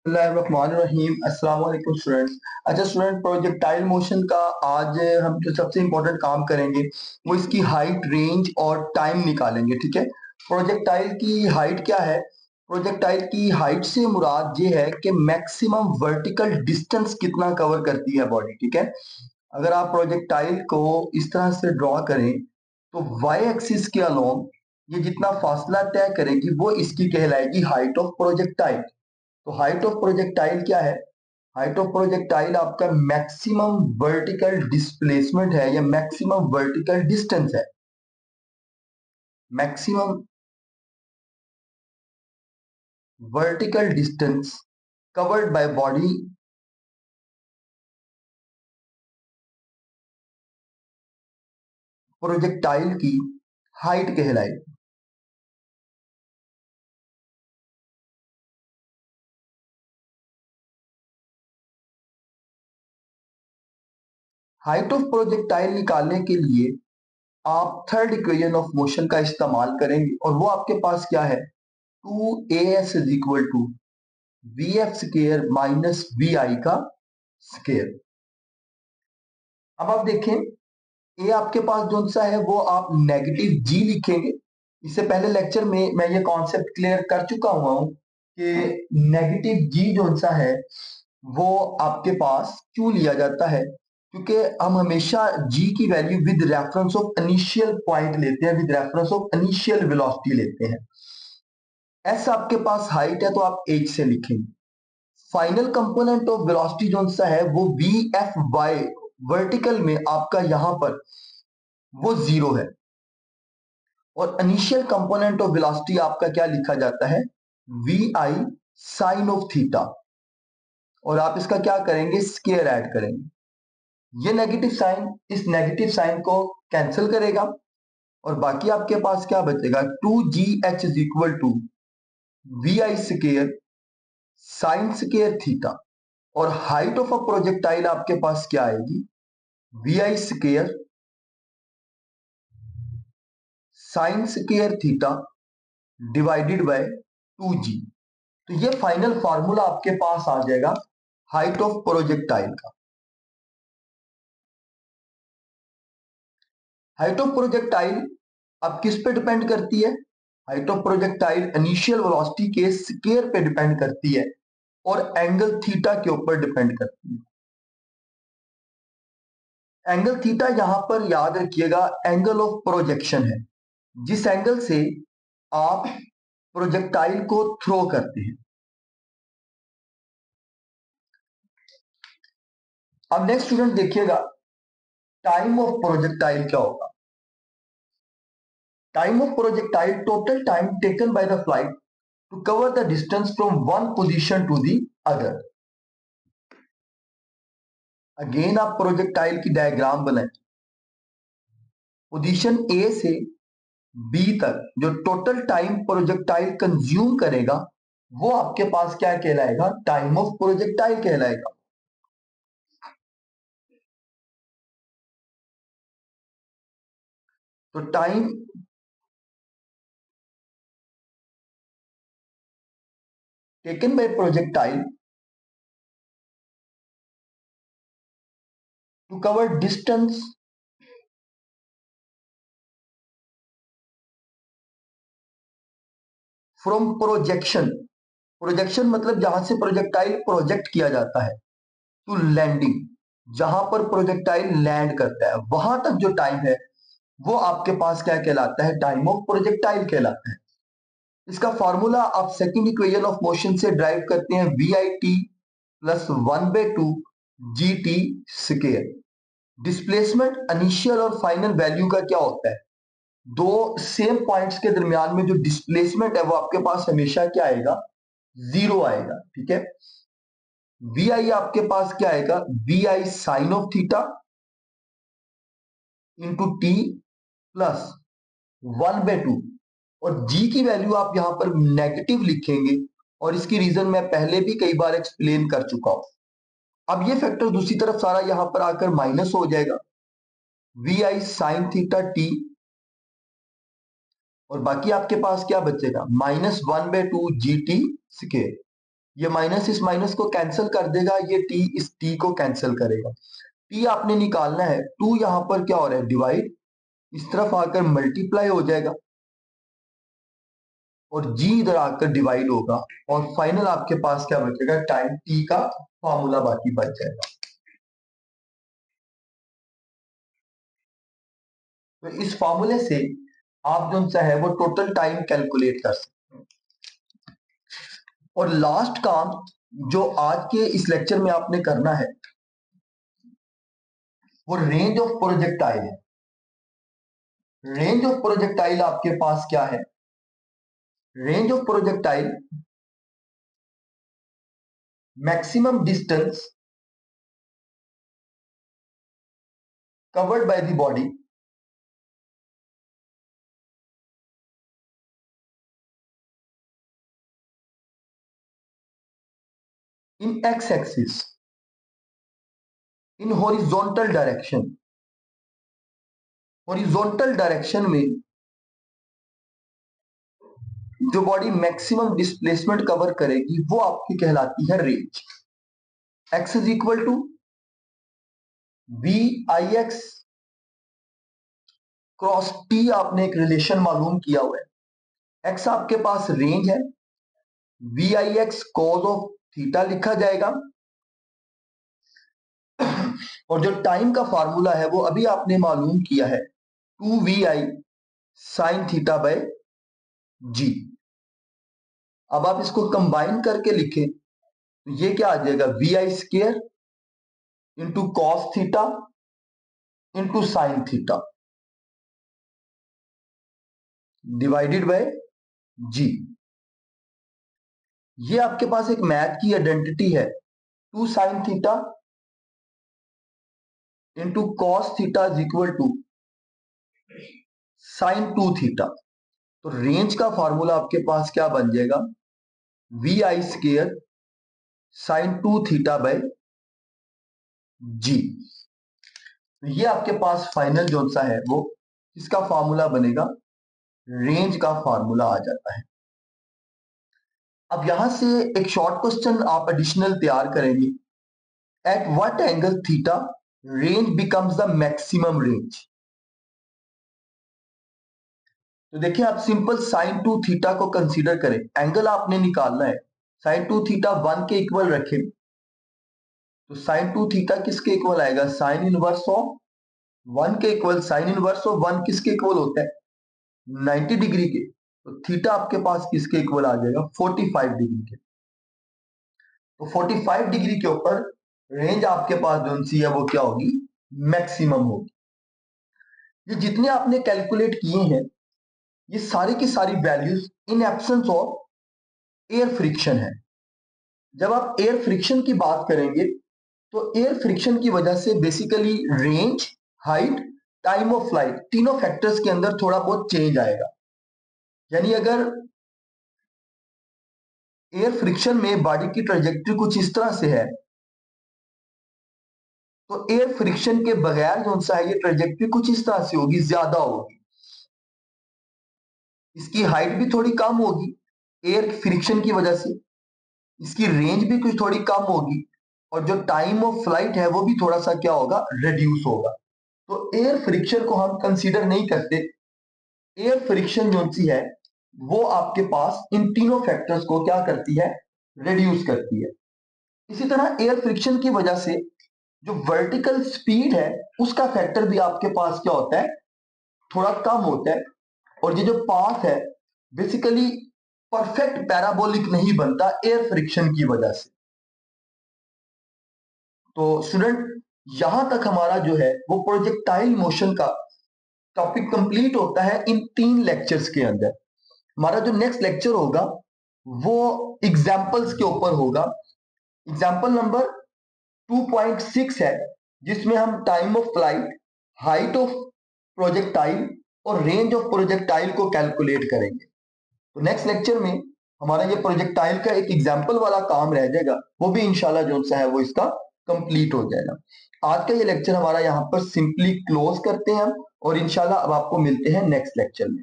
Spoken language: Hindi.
बिस्मिल्लाहिर्रहमानिर्रहीम। अस्सलाम वालेकुम स्टूडेंट्स। अच्छा स्टूडेंट, प्रोजेक्टाइल मोशन का आज हम जो सबसे इम्पोर्टेंट काम करेंगे वो इसकी हाइट, रेंज और टाइम निकालेंगे। ठीक है। प्रोजेक्टाइल की हाइट क्या है? प्रोजेक्टाइल की हाइट से मुराद ये है कि मैक्सिमम वर्टिकल डिस्टेंस कितना कवर करती है बॉडी। ठीक है। अगर आप प्रोजेक्टाइल को इस तरह से ड्रॉ करें तो वाई एक्सिस के अलोंग ये जितना फासला तय करेगी वो इसकी कहलाएगी हाइट ऑफ प्रोजेक्टाइल। तो हाइट ऑफ प्रोजेक्टाइल क्या है? हाइट ऑफ प्रोजेक्टाइल आपका मैक्सिमम वर्टिकल डिस्प्लेसमेंट है या मैक्सिमम वर्टिकल डिस्टेंस है। Maximum vertical distance covered by body projectile की हाइट कहलाएगी। हाइट ऑफ प्रोजेक्टाइल निकालने के लिए आप थर्ड इक्वेशन ऑफ मोशन का इस्तेमाल करेंगे और वो आपके पास क्या है? 2as is equal to V F square minus V I का स्केयर। अब आप देखें, ये आपके पास जो सा है वो आप नेगेटिव जी लिखेंगे। इससे पहले लेक्चर में मैं ये कॉन्सेप्ट क्लियर कर चुका हुआ हूं कि नेगेटिव जी जो सा है वो आपके पास क्यों लिया जाता है, क्योंकि हम हमेशा जी की value with reference of initial point लेते हैं, with reference of initial velocity लेते हैं। एस आपके पास हाइट है तो आप एच से लिखेंगे। फाइनल कंपोनेंट ऑफ वेलोसिटी जो सा है वो वी एफ वाई, वर्टिकल में आपका यहां पर वो जीरो है। और इनिशियल कंपोनेंट ऑफ वेलोसिटी आपका क्या लिखा जाता है? V i sine of theta. और आप इसका क्या करेंगे? स्केयर ऐड करेंगे। ये नेगेटिव साइन इस नेगेटिव साइन को कैंसिल करेगा और बाकी आपके पास क्या बचेगा? 2gh is equal to v i square sine square theta. और हाइट ऑफ अ प्रोजेक्टाइल आपके पास क्या आएगी? V i square sine square theta divided by 2g। तो ये फाइनल फार्मूला आपके पास आ जाएगा हाइट ऑफ प्रोजेक्टाइल का। हाइट ऑफ प्रोजेक्टाइल अब किस पे डिपेंड करती है? Height of projectile initial velocity के स्केयर पे डिपेंड करती है और एंगल थीटा के ऊपर डिपेंड करती है। एंगल थीटा यहां पर याद रखिएगा एंगल ऑफ प्रोजेक्शन है, जिस एंगल से आप प्रोजेक्टाइल को थ्रो करते हैं। अब नेक्स्ट स्टूडेंट देखिएगा, टाइम ऑफ प्रोजेक्टाइल क्या होगा? Time of projectile total time taken by the flight to cover the distance from one position to the other। Again आप प्रोजेक्टाइल की डायग्राम बनाएं। पोजीशन ए से बी तक जो टोटल टाइम प्रोजेक्टाइल कंज्यूम करेगा वो आपके पास क्या कहलाएगा? टाइम ऑफ प्रोजेक्टाइल कहलाएगा। तो time taken by projectile to cover distance from projection. Projection मतलब जहां से प्रोजेक्टाइल प्रोजेक्ट किया जाता है, टू लैंडिंग, जहां पर प्रोजेक्टाइल लैंड करता है वहां तक जो टाइम है वो आपके पास क्या कहलाता है? टाइम ऑफ प्रोजेक्टाइल कहलाता है। इसका फॉर्मूला आप सेकंड इक्वेशन ऑफ मोशन से ड्राइव करते हैं, v i t plus 1/2 g t square. Displacement initial और फाइनल वैल्यू का क्या होता है? दो सेम पॉइंट्स के दरमियान में जो डिस्प्लेसमेंट है वो आपके पास हमेशा क्या आएगा? जीरो आएगा। ठीक है। वी आई आपके पास क्या आएगा? V i sine of theta into t plus 1/2। और जी की वैल्यू आप यहां पर नेगेटिव लिखेंगे और इसकी रीजन मैं पहले भी कई बार एक्सप्लेन कर चुका हूं। अब ये फैक्टर दूसरी तरफ सारा यहां पर आकर माइनस हो जाएगा, we i sine theta t. और बाकी आपके पास क्या बचेगा? -1/2 जी टी स्केयर। ये माइनस इस माइनस को कैंसिल कर देगा, ये t इस t को कैंसिल करेगा। t आपने निकालना है, 2 यहां पर क्या हो रहा है डिवाइड, इस तरफ आकर मल्टीप्लाई हो जाएगा और g इधर आकर डिवाइड होगा और फाइनल आपके पास क्या बचेगा, टाइम t का फॉर्मूला बाकी बच जाएगा। तो इस फॉर्मूले से आप जो सा है वो टोटल टाइम कैलकुलेट कर सकते हैं। और लास्ट काम जो आज के इस लेक्चर में आपने करना है वो रेंज ऑफ प्रोजेक्टाइल है। रेंज ऑफ प्रोजेक्टाइल आपके पास क्या है, range of projectile maximum distance covered by the body in x-axis in horizontal direction। Horizontal direction में जो बॉडी मैक्सिमम डिस्प्लेसमेंट कवर करेगी वो आपकी कहलाती है range. x is equal to v i x cross t, आपने एक रिलेशन मालूम किया हुआ है। x आपके पास रेंज है, v i x cos of theta लिखा जाएगा और जो टाइम का फार्मूला है वो अभी आपने मालूम किया है, 2vi साइन थीटा बाय जी। अब आप इसको कंबाइन करके लिखें तो ये क्या आ जाएगा, we I square into cos theta into sine theta divided by G. ये आपके पास एक मैथ की आइडेंटिटी है, 2 sine theta into cos theta is equal to sine 2 theta. तो रेंज का फॉर्मूला आपके पास क्या बन जाएगा, we I square sine 2 theta by G. तो ये आपके पास फाइनल जो सा है वो इसका फॉर्मूला बनेगा, रेंज का फॉर्मूला आ जाता है। अब यहां से एक शॉर्ट क्वेश्चन आप एडिशनल तैयार करेंगे, at what angle theta range becomes the maximum range. तो देखिए आप सिंपल साइन 2 थीटा को कंसीडर करें, एंगल आपने निकालना है, साइन 2 थीटा 1 के इक्वल रखें तो साइन 2 थीटा किसके इक्वल आएगा, साइन इनवर्स ऑफ 1 के इक्वल। साइन इनवर्स ऑफ 1 किसके इक्वल होता है, 90 डिग्री के। तो थीटा आपके पास किसके इक्वल आ जाएगा, 45 डिग्री के। तो 45 डिग्री के ऊपर रेंज आपके पास जो सी है वो क्या होगी, मैक्सिमम होगी। ये जितने आपने कैलकुलेट किए हैं ये सारी की सारी values in absence of air friction है। जब आप एयर फ्रिक्शन की बात करेंगे तो एयर फ्रिक्शन की वजह से basically range, height, time of flight तीनों फैक्टर्स के अंदर थोड़ा बहुत चेंज आएगा। यानी अगर एयर फ्रिक्शन में बॉडी की ट्रेजेक्टरी कुछ इस तरह से है तो एयर फ्रिक्शन के बगैर जो सा है ये ट्रेजेक्टरी कुछ इस तरह से होगी, ज्यादा होगी। इसकी हाइट भी थोड़ी कम होगी एयर फ्रिक्शन की वजह से, इसकी रेंज भी कुछ थोड़ी कम होगी और जो टाइम ऑफ फ्लाइट है वो भी थोड़ा सा क्या होगा, रिड्यूस होगा। तो एयर फ्रिक्शन को हम कंसीडर नहीं करते। एयर फ्रिक्शन जो सी है वो आपके पास इन तीनों फैक्टर्स को क्या करती है, रिड्यूस करती है। इसी तरह एयर फ्रिक्शन की वजह से जो वर्टिकल स्पीड है उसका फैक्टर भी आपके पास क्या होता है, थोड़ा कम होता है। और ये जो पाथ है बेसिकली परफेक्ट पैराबोलिक नहीं बनता एयर फ्रिक्शन की वजह से। तो स्टूडेंट यहां तक हमारा जो है वो प्रोजेक्टाइल मोशन का टॉपिक कंप्लीट होता है इन 3 लेक्चर्स के अंदर। हमारा जो नेक्स्ट लेक्चर होगा वो एग्जाम्पल्स के ऊपर होगा। एग्जाम्पल नंबर 2.6 है जिसमें हम time of flight, height of projectile और रेंज ऑफ प्रोजेक्टाइल को कैलकुलेट करेंगे। तो नेक्स्ट लेक्चर में हमारा ये प्रोजेक्टाइल का एक एग्जाम्पल वाला काम रह जाएगा, वो भी इंशाल्लाह जो सा है वो इसका कंप्लीट हो जाएगा। आज का ये लेक्चर हमारा यहाँ पर सिंपली क्लोज करते हैं हम और इंशाल्लाह अब आपको मिलते हैं नेक्स्ट लेक्चर में।